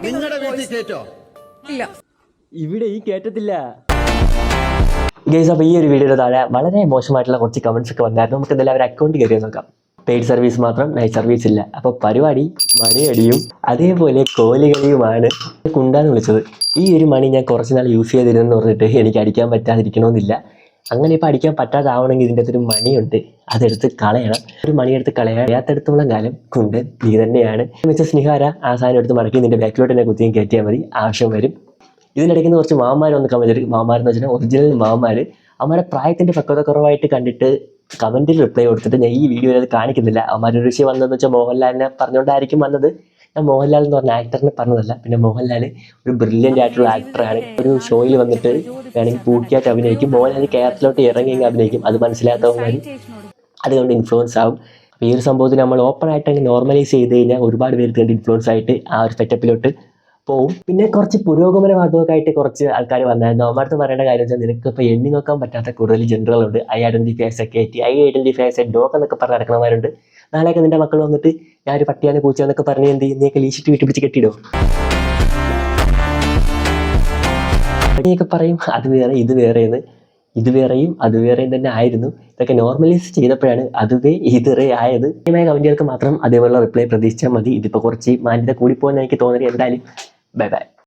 ഇല്ല, ഇവിടെ ഈ കേട്ടത്തില്ല. ഗൈസ്, അപ്പോൾ ഈ ഒരു വീഡിയോയുടെ താഴെ വളരെ മോശമായിട്ടുള്ള കുറച്ച് കമൻസ് ഒക്കെ വന്നായിരുന്നു. നമുക്ക് എന്തായാലും അവർ അക്കൗണ്ട് കയറി നോക്കാം. പെയ്ഡ് സർവീസ് മാത്രം, നൈറ്റ് സർവീസ് ഇല്ല. അപ്പോൾ പരിപാടി മണിയടിയും അതേപോലെ കോലുകളിയുമാണ് കുണ്ടാന്ന് വിളിച്ചത്. ഈ ഒരു മണി ഞാൻ കുറച്ച് നാൾ യൂസ് ചെയ്തിരുന്നെന്ന് പറഞ്ഞിട്ട് എനിക്ക് അടിക്കാൻ പറ്റാതിരിക്കണമെന്നില്ല. അങ്ങനെ ഇപ്പോൾ അടിക്കാൻ പറ്റാതാവണമെങ്കിൽ ഇതിൻ്റെ അകത്തൊരു മണിയുണ്ട്, അതെടുത്ത് കളയണം. ഒരു മണിയെടുത്ത് കളയാത്തടത്തോളം കാലം കുണ്ടൻ നീ തന്നെയാണ്. മിസ്റ്റർ സ്നിഹാര, ആ സാധനം എടുത്ത് മടക്കി നിൻ്റെ ബാക്കിലോട്ട് തന്നെ കുത്തിയും കയറ്റിയാൽ മതി, ആവശ്യം വരും. ഇതിനിടയ്ക്ക് കുറച്ച് മാമാർ വന്ന് കമൻറ്റ് ചെയ്തു. മാമാരെന്ന് വെച്ചാൽ ഒറിജിനൽ മാമാർ. അവന്മാരുടെ പ്രായത്തിൻ്റെ പക്വത കുറവായിട്ട് കണ്ടിട്ട് കമൻറ്റിൽ റിപ്ലൈ കൊടുത്തിട്ട് ഞാൻ ഈ വീഡിയോയിൽ അത് കാണിക്കുന്നില്ല. അവന്മാരൊരു വിഷയം വന്നതെന്ന് വെച്ചാൽ മോഹൻലാലിനെ പറഞ്ഞുകൊണ്ടായിരിക്കും വന്നത്. ഞാൻ മോഹൻലാൽ എന്ന് പറഞ്ഞ ആക്ടറിനെ പറഞ്ഞതല്ല. പിന്നെ മോഹൻലാൽ ഒരു ബ്രില്യൻ്റ് ആയിട്ടുള്ള ആക്ടറാണ്. ഒരു ഷോയിൽ വന്നിട്ട് വേണമെങ്കിൽ പൂക്കിയായിട്ട് അഭിനയിക്കും. മോഹൻലാൽ കേരളത്തിലോട്ട് ഇറങ്ങിയെങ്കിൽ അഭിനയിക്കും. അത് മനസ്സിലാത്തവന്മാർ അതുകൊണ്ട് ഇൻഫ്ലുവൻസ് ആവും. അപ്പോൾ ഈ ഒരു സംഭവത്തിൽ നമ്മൾ ഓപ്പൺ ആയിട്ട് അങ്ങ് നോർമലൈസ് ചെയ്ത് കഴിഞ്ഞാൽ ഒരുപാട് പേര് കണ്ട് ഇൻഫ്ലുവൻസ് ആയിട്ട് ആ ഒരു സെറ്റപ്പിലോട്ട് പോവും. പിന്നെ കുറച്ച് പുരോഗമനവാദമൊക്കെ ആയിട്ട് കുറച്ച് ആൾക്കാർ വന്നായിരുന്നു. അവന്മാർക്ക് പറയേണ്ട കാര്യം വെച്ചാൽ നിനക്ക് ഇപ്പോൾ എണ്ണി നോക്കാൻ പറ്റാത്ത കൂടുതൽ ജനറലുണ്ട്. ഐ ഐഡൻറ്റിഫൈ ആസ് എ കേറ്റി, I identify as A dog എന്നൊക്കെ പറഞ്ഞ് നടക്കണമാരുണ്ട്. നാളെയൊക്കെ നിൻ്റെ മക്കൾ വന്നിട്ട് ഞാനൊരു പട്ടിയാണ് പൂച്ചയെന്നൊക്കെ പറഞ്ഞ് എന്ത് ചെയ്യും, നീയൊക്കെ ലീഷിട്ട് വീട്ടിൽ പിടിച്ച് കെട്ടിയിടും. പടിയൊക്കെ പറയും അത് വേറെ ഇത് വേറെയെന്ന്. ഇത് വേറെയും അത് വേറെയും തന്നെ ആയിരുന്നു. ഇതൊക്കെ നോർമലൈസ് ചെയ്തപ്പോഴാണ് അതുവേ ഇതറേ ആയത്. കമൻറ്റുകൾക്ക് മാത്രം അതേപോലുള്ള റിപ്ലൈ പ്രതീക്ഷിച്ചാൽ മതി. ഇതിപ്പോൾ കുറച്ച് മാന്യത കൂടിപ്പോയെന്ന് എനിക്ക് തോന്നി. എന്തായാലും ബൈ ബൈ.